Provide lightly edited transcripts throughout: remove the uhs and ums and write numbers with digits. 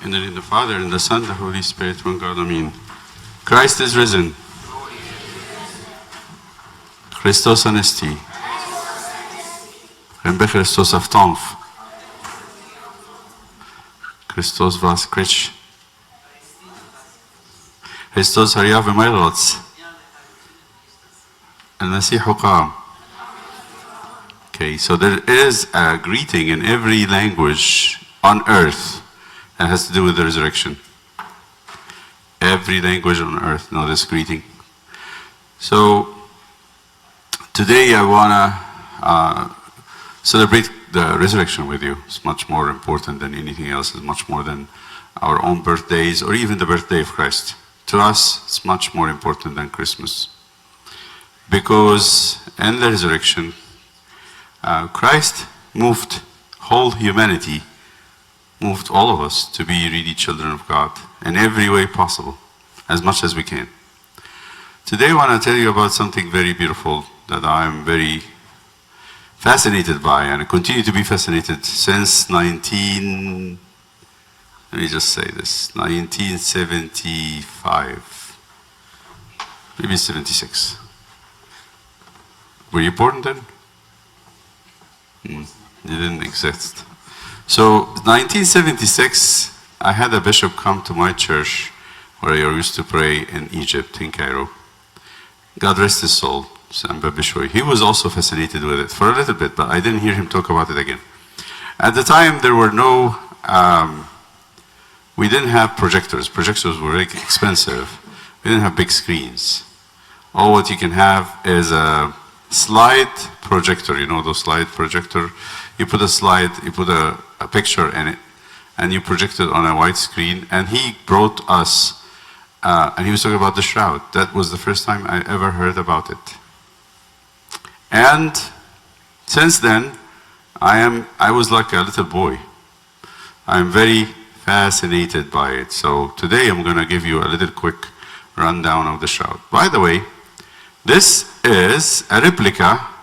In the name of the Father, and the Son, and the Holy Spirit, one God, Amen. Christ is risen. Christos anesti. Rembe Christos aftanf. Christos vas krich. Christos harya v'mayrots. Al-Masihu qam. Okay, so there is a greeting in every language on earth that has to do with the resurrection. Every language on earth knows this greeting. So today I want to celebrate the resurrection with you. It's much more important than anything else. It's much more than our own birthdays or even the birthday of Christ. To us, it's much more important than Christmas. Because in the resurrection, Christ moved whole humanity, moved all of us to be really children of God in every way possible, as much as we can. Today I want to tell you about something very beautiful that I'm very fascinated by, and I continue to be fascinated since 1975, maybe 76. Were you born then? You didn't exist. So 1976, I had a bishop come to my church where I used to pray in Egypt, in Cairo. God rest his soul, Samba Bishoy. He was also fascinated with it for a little bit, but I didn't hear him talk about it again. At the time, there were no, we didn't have projectors. Projectors were very expensive. We didn't have big screens. All what you can have is a slide projector, you know those slide projector? You put a slide, you put a picture in it, and you project it on a white screen, and he brought us, and he was talking about the shroud. That was the first time I ever heard about it. And since then, I was like a little boy. I'm very fascinated by it. So today I'm going to give you a little quick rundown of the shroud. By the way, this is a replica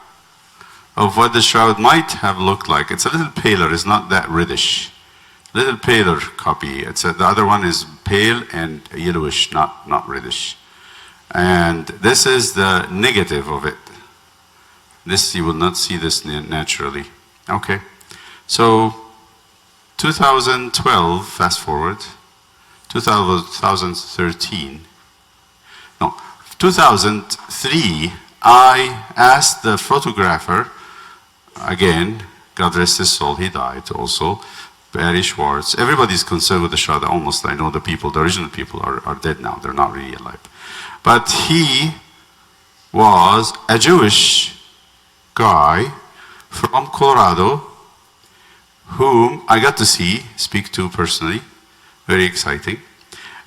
of what the shroud might have looked like. It's a little paler, it's not that reddish. Little paler copy. The other one is pale and yellowish, not reddish. And this is the negative of it. This, you will not see this naturally. Okay. So 2012, fast forward, 2013, no, 2003, I asked the photographer, again, God rest his soul, he died also, Barry Schwartz. Everybody's concerned with the shroud, almost. I know the people, the original people are dead now, they're not really alive. But he was a Jewish guy from Colorado, whom I got to speak to personally, very exciting.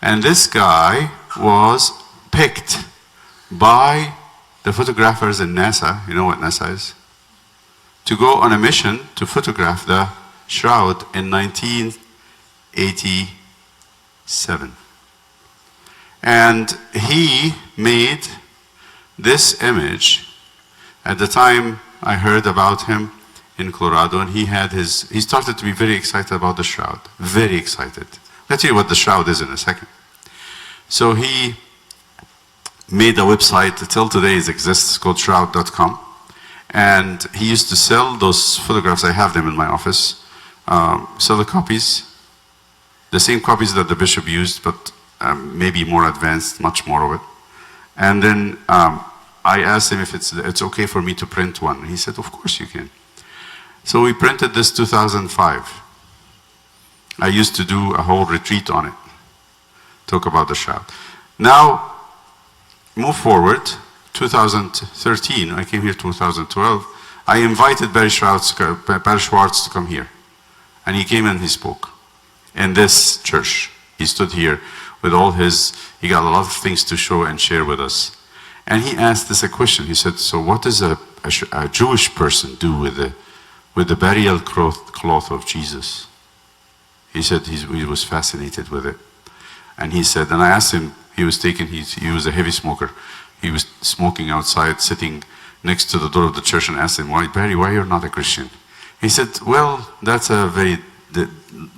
And this guy was picked by the photographers in NASA, you know what NASA is, to go on a mission to photograph the shroud in 1987. And he made this image. At the time I heard about him in Colorado, and he started to be very excited about the shroud, very excited. I'll tell you what the shroud is in a second. So he made a website that till today exists called shroud.com, and he used to sell those photographs. I have them in my office. Sell the copies, the same copies that the bishop used, but maybe more advanced, much more of it. And then I asked him if it's okay for me to print one. And he said, of course you can. So we printed this 2005. I used to do a whole retreat on it, talk about the shroud. Now, move forward, 2013, I came here 2012, I invited Barry Schwartz to come here. And he came and he spoke in this church. He stood here with all he got a lot of things to show and share with us. And he asked us a question. He said, so what does a Jewish person do with the burial cloth of Jesus? He said he was fascinated with it. And he said, and I asked him, he was a heavy smoker. He was smoking outside, sitting next to the door of the church, and asked him, Barry, why you're not a Christian? He said, well, that's a very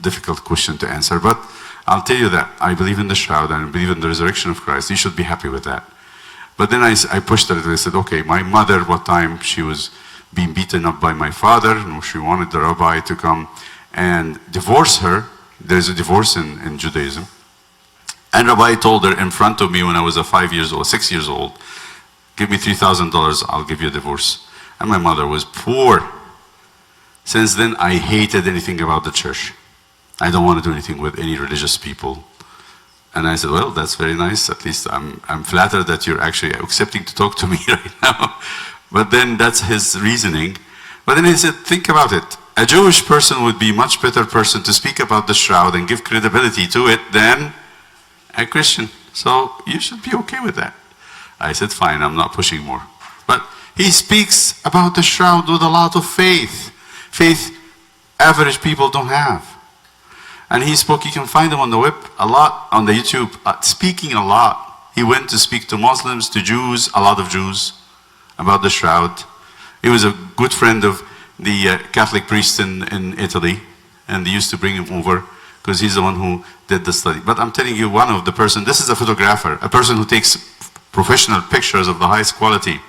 difficult question to answer, but I'll tell you that I believe in the shroud and I believe in the resurrection of Christ. You should be happy with that. But then I pushed her and I said, okay, my mother, what time she was being beaten up by my father, and she wanted the rabbi to come and divorce her. There's a divorce in Judaism. And Rabbi told her in front of me when I was 6 years old, give me $3,000, I'll give you a divorce. And my mother was poor. Since then, I hated anything about the church. I don't want to do anything with any religious people. And I said, well, that's very nice. At least I'm flattered that you're actually accepting to talk to me right now. But then that's his reasoning. But then he said, think about it. A Jewish person would be a much better person to speak about the shroud and give credibility to it than a Christian. So you should be okay with that. I said, fine, I'm not pushing more. But he speaks about the shroud with a lot of faith. Faith average people don't have. And he spoke, you can find him on the web a lot, on the YouTube, speaking a lot. He went to speak to Muslims, to Jews, a lot of Jews, about the shroud. He was a good friend of the Catholic priest in Italy, and they used to bring him over because he's the one who did the study. But I'm telling you, one of the person, this is a photographer, a person who takes professional pictures of the highest quality.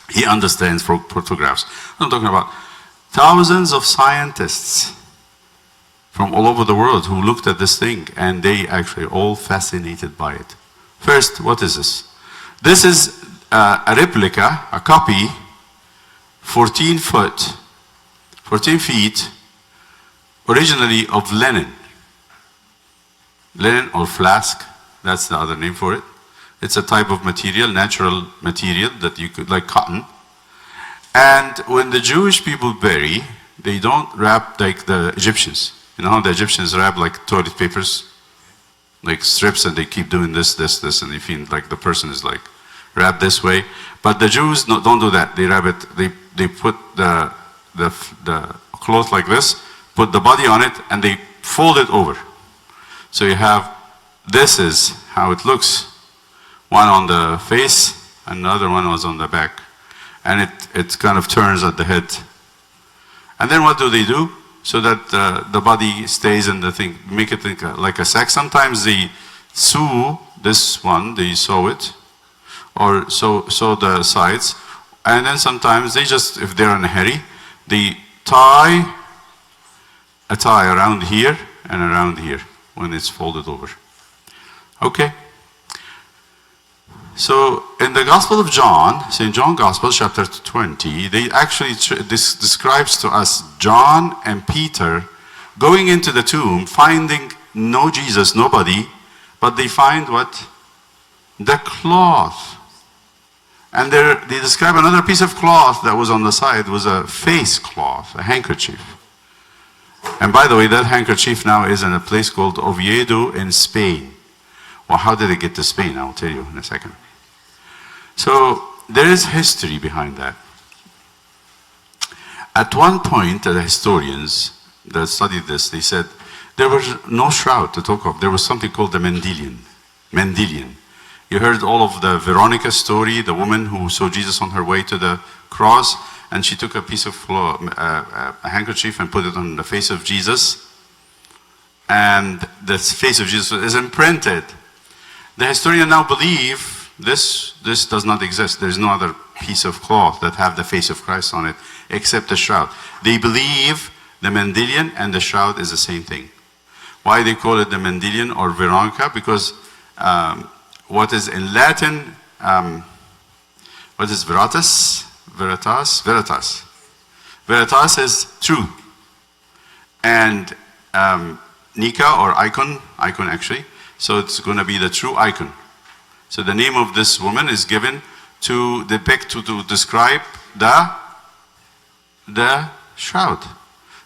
He understands photographs. I'm talking about thousands of scientists from all over the world who looked at this thing, and they actually all fascinated by it. First, what is this? This is a replica, a copy, 14 feet, originally of linen. Linen or flask, that's the other name for it. It's a type of material, natural material that you could, like cotton. And when the Jewish people bury, they don't wrap like the Egyptians. You know how the Egyptians wrap like toilet papers? Like strips, and they keep doing this, and they feel like the person is like wrapped this way. But the Jews don't do that. They wrap it, they put the cloth like this, put the body on it, and they fold it over. So you have, this is how it looks. One on the face, and the other one was on the back. And it kind of turns at the head. And then what do they do? So that the body stays in the thing, make it like a sack. Sometimes they sew this one, they sew it, or sew the sides. And then sometimes they just, if they're in a hurry, they tie a tie around here and around here when it's folded over. Okay. So in the Gospel of John, St. John Gospel, chapter 20, they actually this describes to us John and Peter going into the tomb, finding no Jesus, nobody, but they find what? The cloth. And they describe another piece of cloth that was on the side, was a face cloth, a handkerchief. And by the way, that handkerchief now is in a place called Oviedo in Spain. Well, how did it get to Spain? I'll tell you in a second. So there is history behind that. At one point, the historians that studied this, they said there was no shroud to talk of. There was something called the Mendelian. You heard all of the Veronica story, the woman who saw Jesus on her way to the cross, and she took a piece of a handkerchief and put it on the face of Jesus. And the face of Jesus is imprinted. The historians now believe this does not exist. There's no other piece of cloth that have the face of Christ on it except the shroud. They believe the Mendelian and the shroud is the same thing. Why they call it the Mendelian or Veronica? Because what is in Latin, what is veritas? Veritas is true. And Nika or icon actually, so it's going to be the true icon. So the name of this woman is given to depict, to describe the shroud.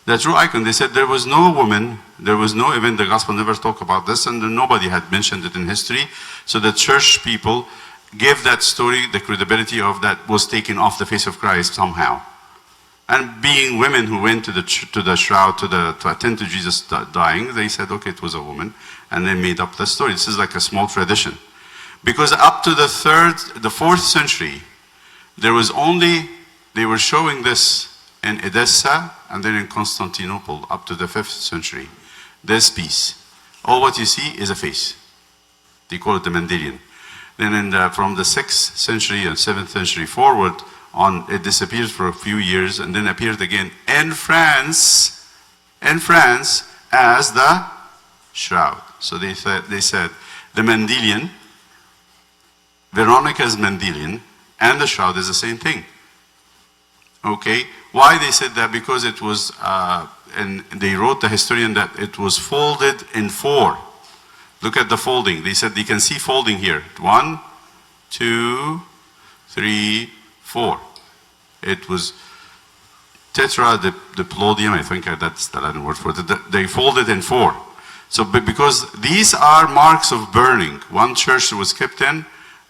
The true icon. They said there was no woman, there was no event, the gospel never talked about this, and nobody had mentioned it in history. So the church people gave that story the credibility of that was taken off the face of Christ somehow. And being women who went to the shroud to attend to Jesus dying, they said, okay, it was a woman, and they made up the story. This is like a small tradition. Because up to the 4th century, they were showing this in Edessa, and then in Constantinople up to the 5th century. This piece. All what you see is a face. They call it the Mendelian. Then from the 6th century and 7th century forward on, it disappeared for a few years and then appeared again in France as the shroud. So they said the Mendelian, Veronica's Mendelian, and the shroud is the same thing. Okay, why they said that? Because it was, and they wrote, the historian, that it was folded in 4. Look at the folding. They said you can see folding here. 1, 2, 3, 4. It was tetradiplodium, I think that's the Latin word for it. They folded in 4. So because these are marks of burning. One church was kept in,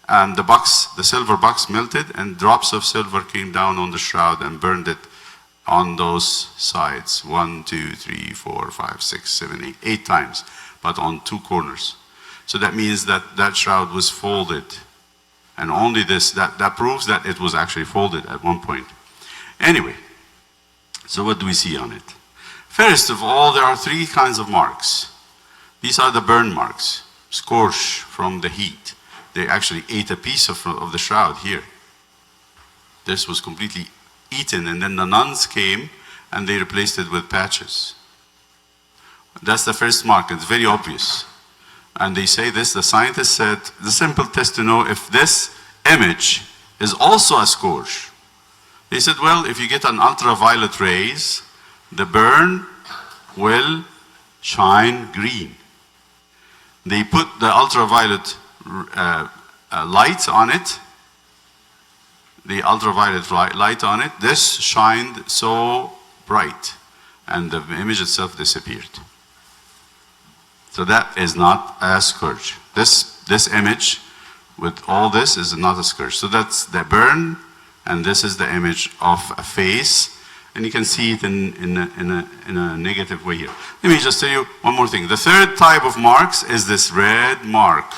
and the silver box melted, and drops of silver came down on the shroud and burned it on those sides. 1, 2, 3, 4, 5, 6, 7, 8. 8 times, but on 2 corners. So that means that shroud was folded. And only this, that proves that it was actually folded at one point. Anyway, so what do we see on it? First of all, there are 3 kinds of marks. These are the burn marks, scorch from the heat. They actually ate a piece of the shroud here. This was completely eaten, and then the nuns came and they replaced it with patches. That's the first mark. It's very obvious. And they say this, the scientists said, the simple test to know if this image is also a scorch. They said, well, if you get an ultraviolet rays, the burn will shine green. They put the ultraviolet light on it, this shined so bright, and the image itself disappeared. So that is not a scourge. This image with all this is not a scourge. So that's the burn, and this is the image of a face, and you can see it in a negative way here. Let me just tell you one more thing. The 3rd type of marks is this red mark.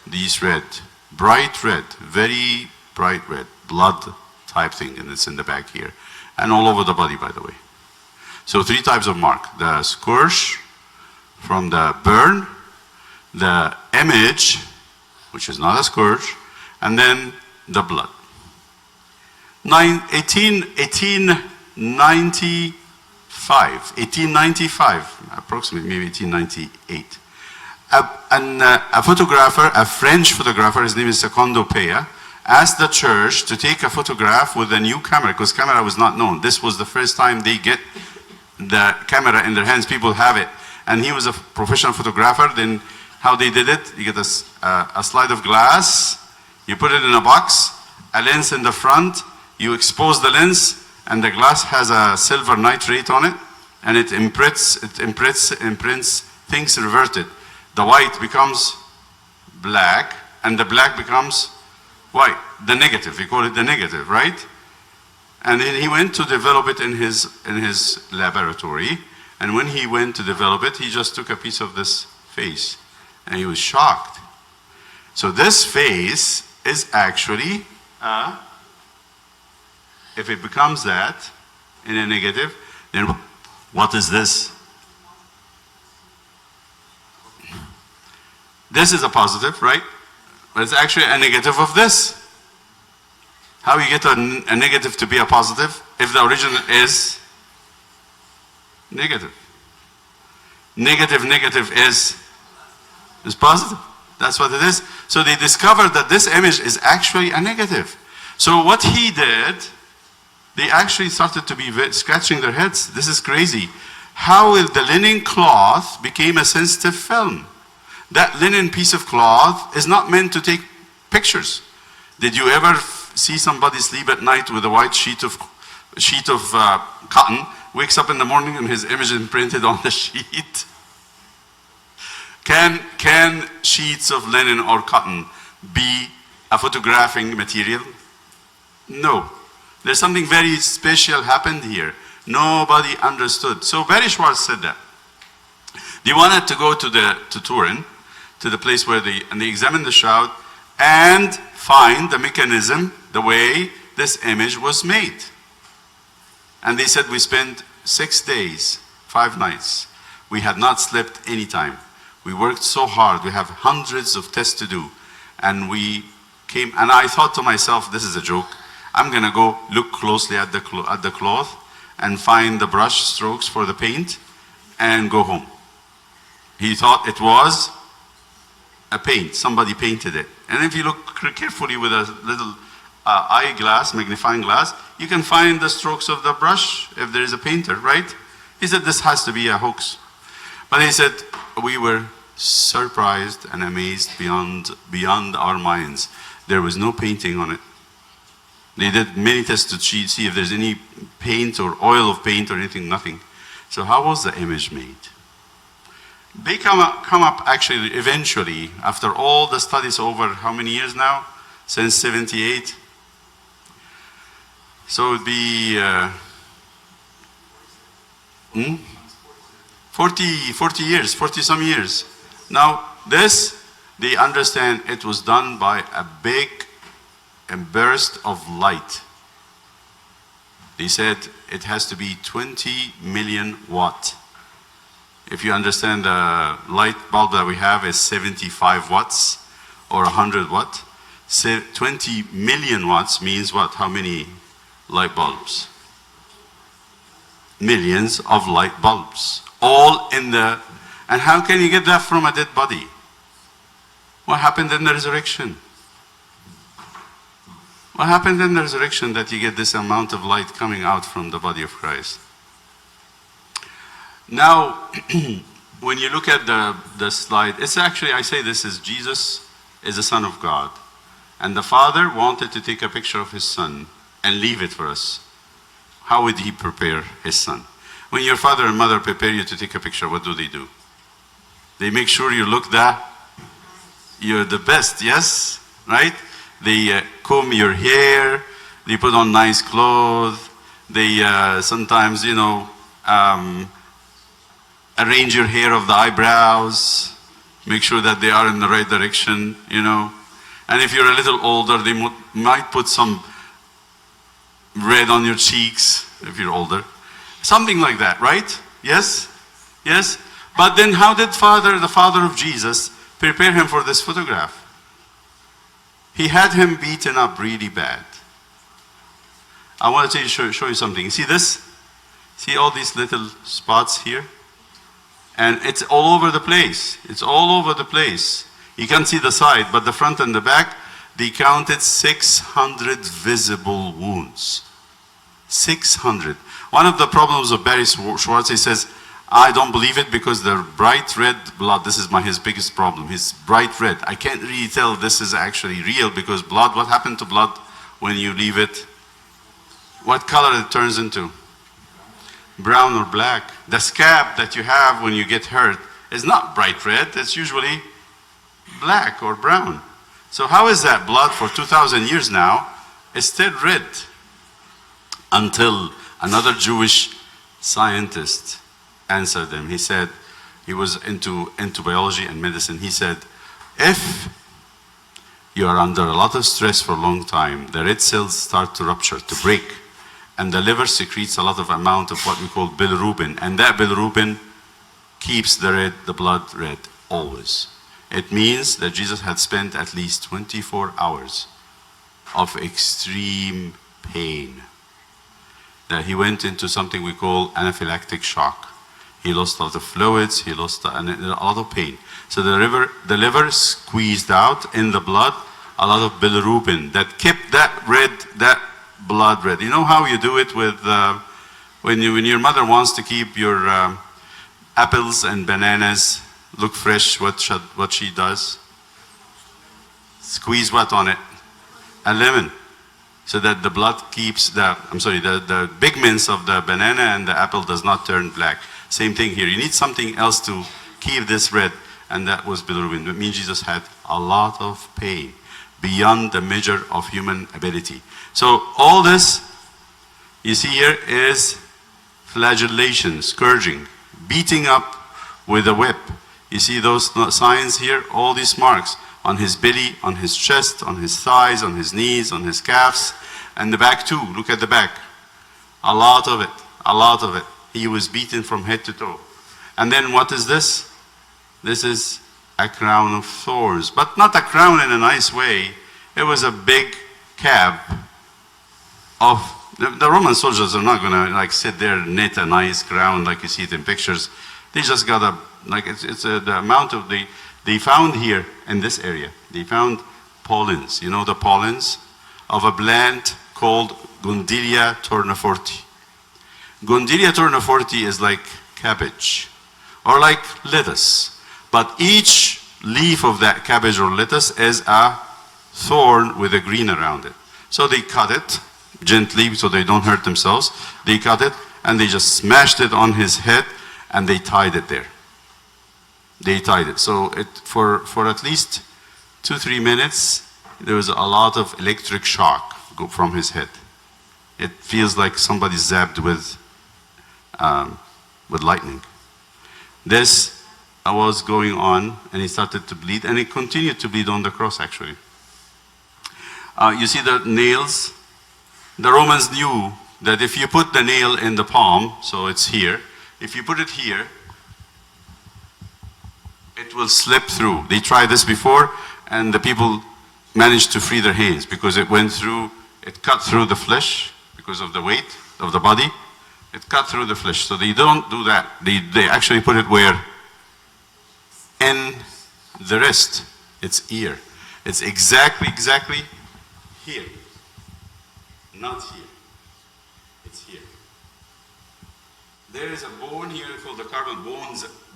These red, bright red, very bright red, blood type thing, and it's in the back here, and all over the body, by the way. So 3 types of mark: the scourge from the burn, the image, which is not a scourge, and then the blood. 1895, approximately, maybe 1898. A photographer, a French photographer, his name is Secondo Pea, asked the church to take a photograph with a new camera, because camera was not known. This was the first time they get the camera in their hands. People have it. And he was a professional photographer. Then how they did it, you get a slide of glass, you put it in a box, a lens in the front, you expose the lens, and the glass has a silver nitrate on it, and it imprints things reverted. The white becomes black, and the black becomes white. The negative, we call it the negative, right? And then he went to develop it in his laboratory. And when he went to develop it, he just took a piece of this face, and he was shocked. So this face is actually, if it becomes that in a negative, then what is this? This is a positive, right? But it's actually a negative of this. How you get a negative to be a positive if the original is negative? Negative is positive. That's what it is. So they discovered that this image is actually a negative. So what he did, they actually started to be scratching their heads. This is crazy. How will the linen cloth became a sensitive film? That linen piece of cloth is not meant to take pictures. Did you ever see somebody sleep at night with a white sheet of cotton, wakes up in the morning and his image is imprinted on the sheet? Can sheets of linen or cotton be a photographing material? No. There's something very special happened here. Nobody understood. So Barry Schwartz said that. They wanted to go to Turin, to the place where they examined the shroud and find the mechanism, the way this image was made. And they said we spent 6 days, 5 nights. We had not slept any time. We worked so hard. We have hundreds of tests to do. And we came, and I thought to myself, this is a joke. I'm going to go look closely at the cloth and find the brush strokes for the paint and go home. He thought it was a paint. Somebody painted it. And if you look carefully with a little eyeglass, magnifying glass, you can find the strokes of the brush if there is a painter, right? He said this has to be a hoax. But he said we were surprised and amazed beyond our minds. There was no painting on it. They did many tests to see if there's any paint or oil of paint or anything, nothing. So how was the image made? They come up actually eventually, after all the studies over how many years now? Since 78. So it would be 40 years, 40 some years. Now this, they understand it was done by a big burst of light. They said it has to be 20 million watt. If you understand the light bulb that we have is 75 watts or 100 watt. 20 million watts means what? How many light bulbs? Millions of light bulbs. All in the... And how can you get that from a dead body? What happened in the resurrection? What happened in the resurrection that you get this amount of light coming out from the body of Christ? Now, when you look at the slide, it's actually, I say this is Jesus is the Son of God. And the Father wanted to take a picture of His Son and leave it for us. How would He prepare His Son? When your father and mother prepare you to take a picture, what do? They make sure you look you're the best, yes? Right? They comb your hair, they put on nice clothes, they sometimes, arrange your hair of the eyebrows, make sure that they are in the right direction, And if you're a little older, they might put some red on your cheeks, if you're older. Something like that, right? Yes? Yes? But then how did the father of Jesus, prepare him for this photograph? He had him beaten up really bad. I want to show you something. You see this? See all these little spots here? And it's all over the place. It's all over the place. You can't see the side, but the front and the back, they counted 600 visible wounds. 600. One of the problems of Barry Schwartz, he says, I don't believe it because the bright red blood, this is his biggest problem, his bright red. I can't really tell if this is actually real because blood, what happened to blood when you leave it? What color it turns into? Brown or black. The scab that you have when you get hurt is not bright red, it's usually black or brown. So how is that blood for 2,000 years now is still red? Until another Jewish scientist answered him. He said, he was into biology and medicine. He said, if you are under a lot of stress for a long time, the red cells start to rupture, to break, and the liver secretes a lot of amount of what we call bilirubin, and that bilirubin keeps the blood red always. It means that Jesus had spent at least 24 hours of extreme pain. That he went into something we call anaphylactic shock. He lost a lot of fluids, he lost a lot of pain. So the liver squeezed out in the blood a lot of bilirubin that kept that blood red. You know how you do it with, when your mother wants to keep your apples and bananas look fresh, what she does? Squeeze what on it? A lemon. So that the blood keeps the pigments of the banana and the apple does not turn black. Same thing here. You need something else to keep this red, and that was bilirubin. It means Jesus had a lot of pain beyond the measure of human ability. So all this you see here is flagellation, scourging, beating up with a whip. You see those signs here, all these marks on his belly, on his chest, on his thighs, on his knees, on his calves, and the back too. Look at the back. A lot of it. A lot of it. He was beaten from head to toe. And then what is this? This is a crown of thorns. But not a crown in a nice way. It was a big cap of... The Roman soldiers are not going to like sit there and knit a nice crown like you see it in pictures. They just got a... Like the amount of the... They found here in this area, they found pollens. You know the pollens? Of a plant called Gundilia tourneforti. Gundilia tourneforti is like cabbage or like lettuce. But each leaf of that cabbage or lettuce is a thorn with a green around it. So they cut it gently so they don't hurt themselves. They cut it and they just smashed it on his head and they tied it there. They tied it. So for at least 2-3 minutes, there was a lot of electric shock go from his head. It feels like somebody zapped with lightning. This was going on, and he started to bleed, and it continued to bleed on the cross, actually. You see the nails? The Romans knew that if you put the nail in the palm, so it's here, if you put it here, it will slip through. They tried this before, and the people managed to free their hands because it went through, it cut through the flesh because of the weight of the body. It cut through the flesh. So they don't do that. They actually put it where? In the wrist. It's ear. It's exactly here. Not here. It's here. There is a bone here called the carpal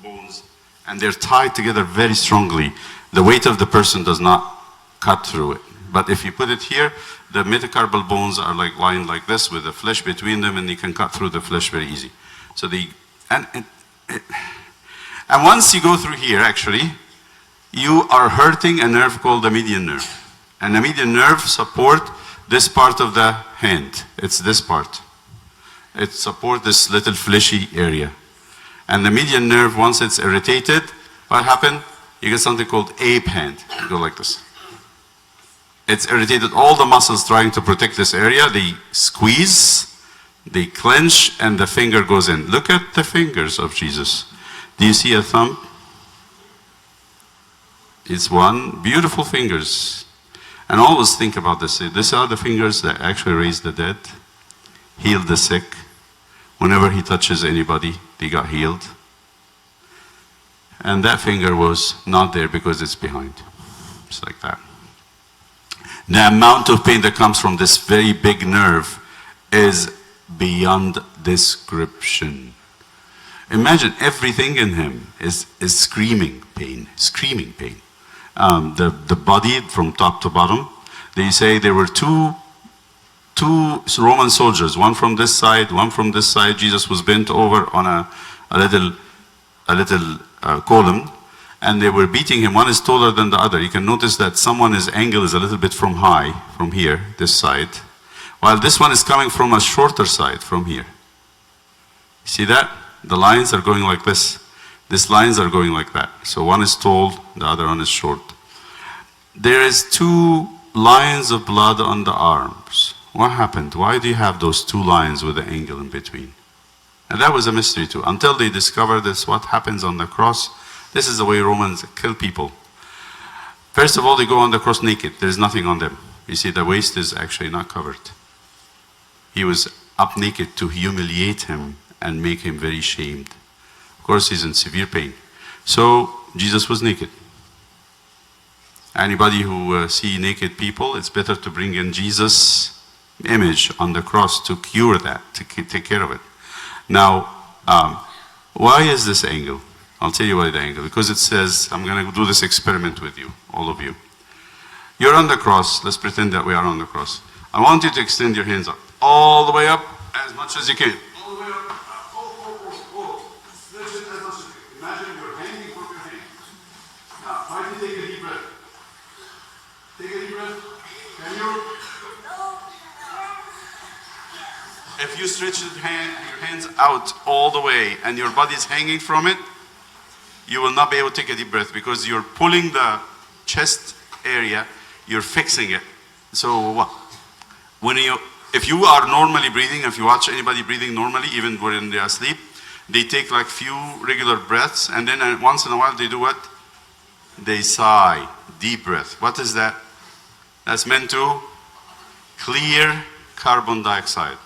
bones, and they're tied together very strongly. The weight of the person does not cut through it. But if you put it here, the metacarpal bones are like lying like this with the flesh between them, and you can cut through the flesh very easy. So and once you go through here, actually, you are hurting a nerve called the median nerve. And the median nerve supports this part of the hand. It's this part. It supports this little fleshy area. And the median nerve, once it's irritated, what happens? You get something called ape hand. You go like this. It's irritated all the muscles trying to protect this area. They squeeze, they clench, and the finger goes in. Look at the fingers of Jesus. Do you see a thumb? It's one. Beautiful fingers. And always think about this. These are the fingers that actually raise the dead, heal the sick. Whenever he touches anybody, they got healed. And that finger was not there because it's behind. It's like that. The amount of pain that comes from this very big nerve is beyond description. Imagine everything in him is screaming pain, screaming pain. The body from top to bottom, they say there were two Roman soldiers, one from this side, one from this side. Jesus was bent over on a little column, and they were beating him. One is taller than the other. You can notice that someone's angle is a little bit from high, from here, this side, while this one is coming from a shorter side, from here. See that? The lines are going like this. These lines are going like that. So one is tall, the other one is short. There is 2 lines of blood on the arms. What happened? Why do you have those 2 lines with the angle in between? And that was a mystery too. Until they discovered this, what happens on the cross. This is the way Romans kill people. First of all, they go on the cross naked. There's nothing on them. You see, the waist is actually not covered. He was up naked to humiliate him and make him very shamed. Of course, he's in severe pain. So, Jesus was naked. Anybody who see naked people, it's better to bring in Jesus' image on the cross to cure that, to take care of it. Now, why is this angle? I'll tell you why the angle. Because it says, I'm going to do this experiment with you, all of you. You're on the cross. Let's pretend that we are on the cross. I want you to extend your hands up. All the way up, as much as you can. All the way up. Stretch it as much as you can. Imagine you're hanging from your hand. Now, try to take a deep breath. Take a deep breath. Can you? If you stretch your hands out all the way and your body is hanging from it, you will not be able to take a deep breath because you're pulling the chest area, you're fixing it. So when you If you are normally breathing, if you watch anybody breathing normally, even when they are asleep, they take like few regular breaths, and then once in a while they do what? They sigh, deep breath. What is that? That's meant to clear carbon dioxide,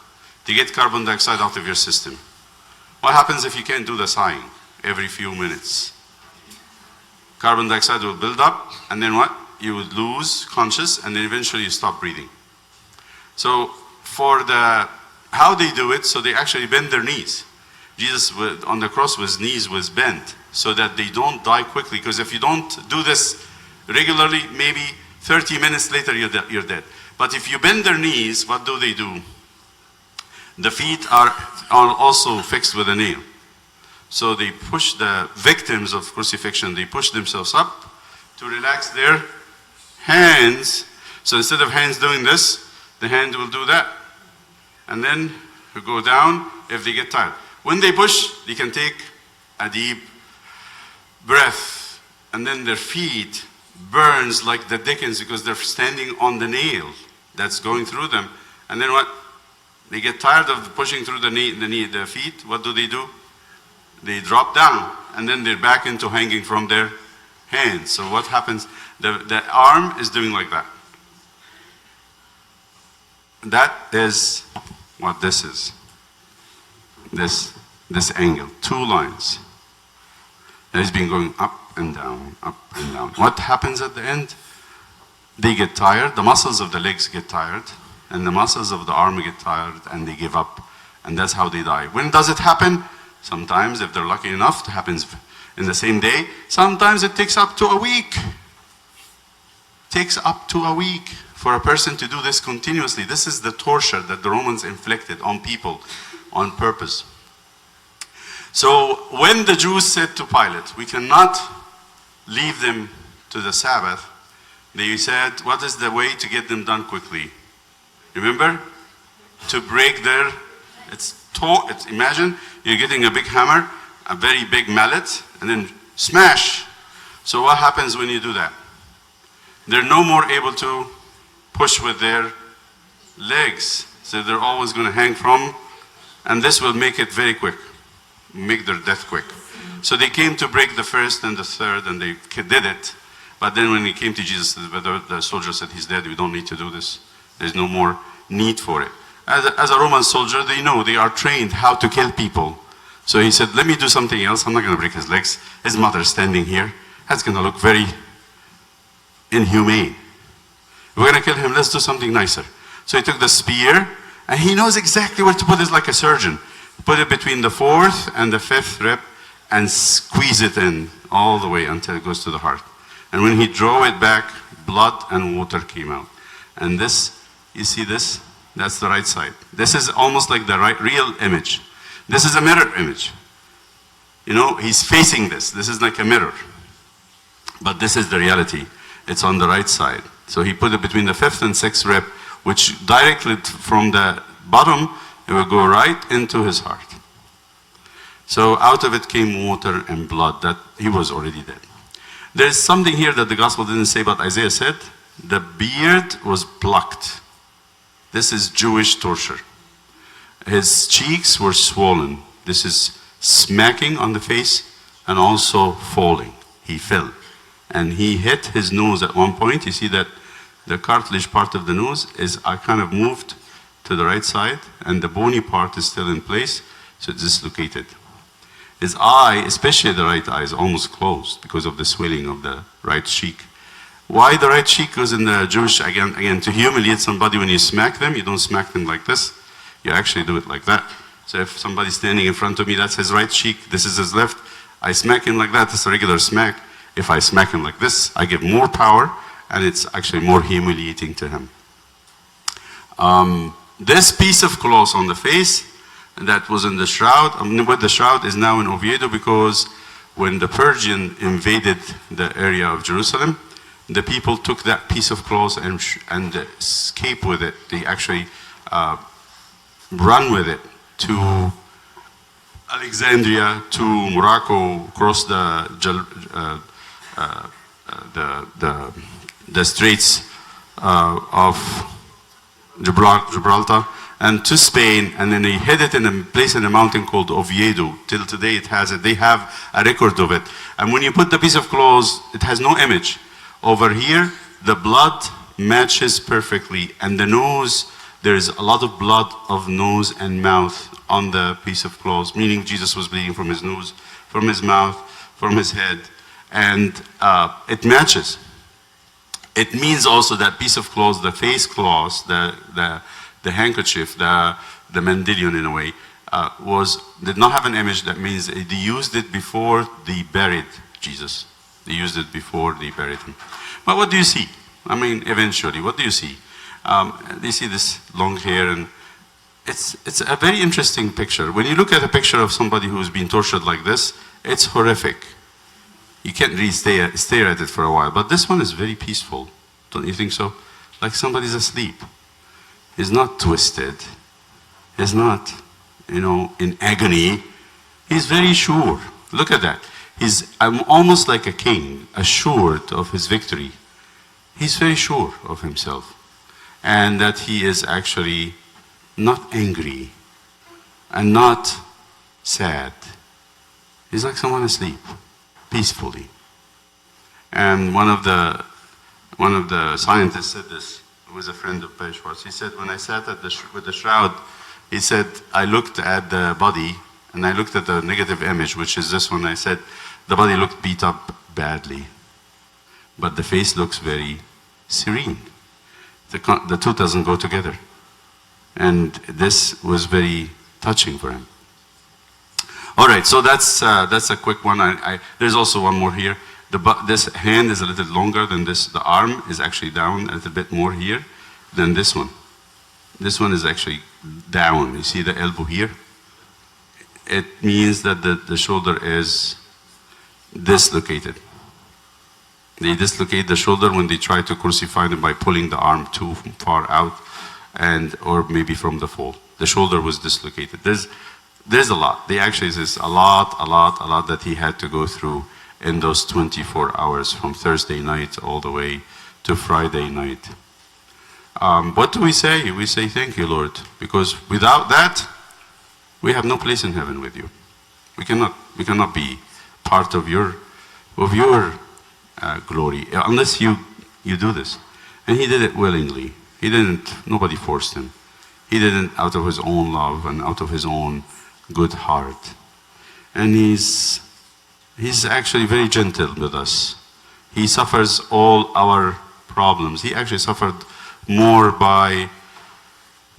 to get carbon dioxide out of your system. What happens if you can't do the sighing every few minutes? Carbon dioxide will build up, and then what? You would lose conscious, and then eventually you stop breathing. So for how they do it, so they actually bend their knees. Jesus on the cross, his knees was bent so that they don't die quickly. Because if you don't do this regularly, maybe 30 minutes later you're dead. But if you bend their knees, what do? The feet are also fixed with a nail. So they push the victims of crucifixion, they push themselves up to relax their hands. So instead of hands doing this, the hand will do that. And then you go down if they get tired. When they push, they can take a deep breath. And then their feet burns like the dickens because they're standing on the nail that's going through them. And then what? They get tired of pushing through the feet. What do? They drop down. And then they're back into hanging from their hands. So what happens? The arm is doing like that. That is what this is. This angle, 2 lines. It has been going up and down, up and down. What happens at the end? They get tired, the muscles of the legs get tired, and the muscles of the arm get tired, and they give up. And that's how they die. When does it happen? Sometimes, if they're lucky enough, it happens in the same day. Sometimes it takes up to a week. Takes up to a week for a person to do this continuously. This is the torture that the Romans inflicted on people on purpose. So when the Jews said to Pilate, we cannot leave them to the Sabbath, they said, what is the way to get them done quickly? Remember? To break their, imagine you're getting a big hammer, a very big mallet, and then smash. So what happens when you do that? They're no more able to push with their legs. So they're always going to hang from, and this will make it very quick, make their death quick. So they came to break the first and the third, and they did it. But then when he came to Jesus, the soldier said, he's dead, we don't need to do this. There's no more need for it. As a Roman soldier, they know, they are trained how to kill people. So he said, let me do something else. I'm not going to break his legs. His mother is standing here. That's going to look very inhumane. We're going to kill him, let's do something nicer. So he took the spear, and he knows exactly where to put it like a surgeon. Put it between the 4th and the 5th rib, and squeeze it in all the way until it goes to the heart. And when he drove it back, blood and water came out. And this, you see this? That's the right side. This is almost like the real image. This is a mirror image. You know, he's facing this. This is like a mirror. But this is the reality. It's on the right side. So he put it between the 5th and 6th rib, which directly from the bottom, it will go right into his heart. So out of it came water and blood, that he was already dead. There's something here that the gospel didn't say, but Isaiah said, the beard was plucked. This is Jewish torture. His cheeks were swollen. This is smacking on the face and also falling. He fell. And he hit his nose at one point. You see that the cartilage part of the nose is kind of moved to the right side, and the bony part is still in place, so it's dislocated. His eye, especially the right eye, is almost closed because of the swelling of the right cheek. Why the right cheek? Because in the Jewish, again, to humiliate somebody when you smack them, you don't smack them like this. You actually do it like that. So if somebody's standing in front of me, that's his right cheek, this is his left, I smack him like that, it's a regular smack. If I smack him like this, I give more power, and it's actually more humiliating to him. This piece of cloth on the face that was in the shroud, with the shroud, is now in Oviedo, because when the Persian invaded the area of Jerusalem, the people took that piece of cloth and escaped with it. They actually run with it to Alexandria, to Morocco, across the straits of Gibraltar, and to Spain, and then he hid it in a place in a mountain called Oviedo. Till today it has it. They have a record of it. And when you put the piece of cloth, it has no image. Over here, the blood matches perfectly, and the nose, there's a lot of blood of nose and mouth on the piece of cloth, meaning Jesus was bleeding from his nose, from his mouth, from his head, and it matches. It means also that piece of cloth, the face cloth, the handkerchief, the mandilion in a way, did not have an image. That means they used it before they buried Jesus. They used it before they buried him. But what do you see? I mean, eventually, what do you see? They see this long hair, and it's a very interesting picture. When you look at a picture of somebody who's been tortured like this, it's horrific. You can't really stare at it for a while. But this one is very peaceful. Don't you think so? Like somebody's asleep. He's not twisted. He's not, in agony. He's very sure. Look at that. I'm almost like a king, assured of his victory. He's very sure of himself. And that he is actually not angry and not sad. He's like someone asleep, peacefully. And one of the scientists said this, who was a friend of Perry Schwartz. He said, when I sat with the shroud, he said, I looked at the body and I looked at the negative image, which is this one. I said, the body looked beat up badly, but the face looks very serene. The two doesn't go together. And this was very touching for him. All right, so that's a quick one. There's also one more here. This hand is a little longer than this. The arm is actually down a little bit more here than this one. This one is actually down. You see the elbow here? It means that the shoulder is dislocated. They dislocate the shoulder when they try to crucify them by pulling the arm too far out, or maybe from the fall. The shoulder was dislocated. There's a lot. There's a lot that he had to go through in those 24 hours from Thursday night all the way to Friday night. What do we say? We say, thank you, Lord, because without that, we have no place in heaven with you. We cannot be part of your glory unless you do this. And he did it willingly. Nobody forced him. He did it out of his own love and out of his own good heart. And he's actually very gentle with us. He suffers all our problems. He actually suffered more by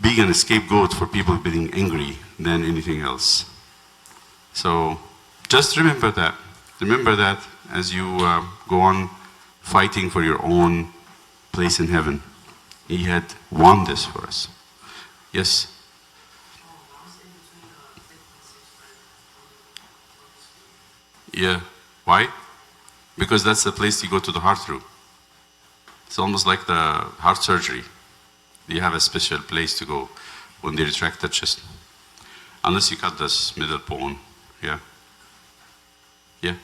being a scapegoat for people being angry than anything else. So just remember that. Remember that as you go on fighting for your own place in heaven. He had won this for us. Yes? Yeah. Why? Because that's the place you go to the heart through. It's almost like the heart surgery. You have a special place to go when they retract the chest. Unless you cut this middle bone. Yeah. Yeah.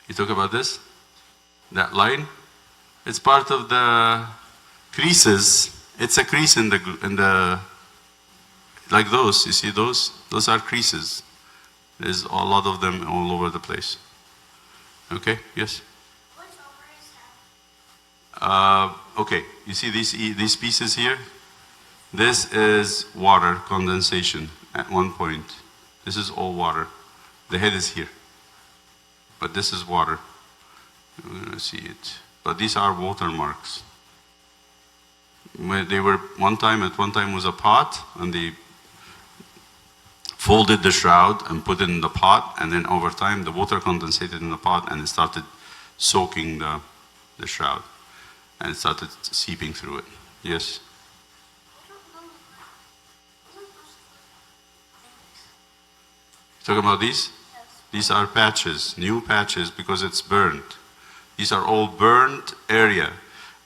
You talk about this? That line? It's part of the creases. It's a crease in the like those. You see those? Those are creases. There's a lot of them all over the place. Okay? Yes? What's over his head? Okay. You see these pieces here? This is water condensation at one point. This is all water. The head is here. But this is water. We're going to see it. But these are watermarks. They were at one time was a pot, and they folded the shroud and put it in the pot, and then over time the water condensated in the pot and it started soaking the shroud, and it started seeping through it. Yes? Talking about these? Yes. These are patches, new patches, because it's burned. These are all burned area.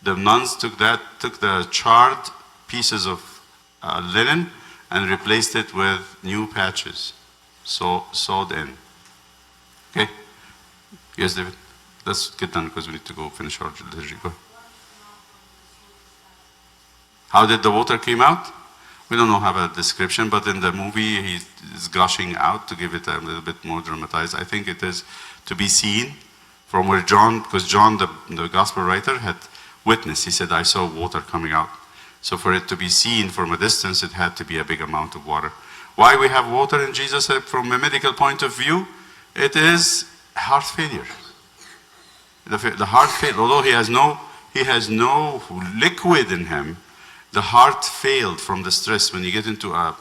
The nuns took the charred pieces of linen and replaced it with new patches, sewed in. Okay? Yes, David? let's get done because we need to go finish our liturgy. Go. How did the water came out? We don't know have a description, but in the movie he is gushing out to give it a little bit more dramatized. I think it is to be seen from where John, because John, the gospel writer, had witnessed. He said, I saw water coming out. So for it to be seen from a distance, it had to be a big amount of water. Why we have water in Jesus from a medical point of view? It is heart failure. The heart failure, although he has no liquid in him, the heart failed from the stress. When you get into a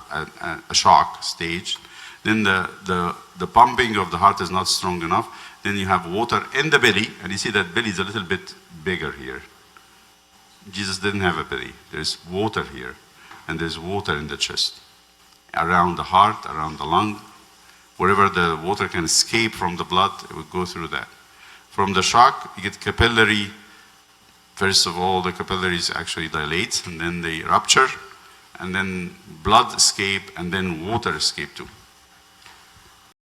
shock stage, then the pumping of the heart is not strong enough. Then you have water in the belly, and you see that belly is a little bit bigger here. Jesus didn't have a belly. There's water here, and there's water in the chest, around the heart, around the lung. Wherever the water can escape from the blood, it would go through that. From the shock, you get capillary. First of all, the capillaries actually dilate, and then they rupture, and then blood escape, and then water escape too.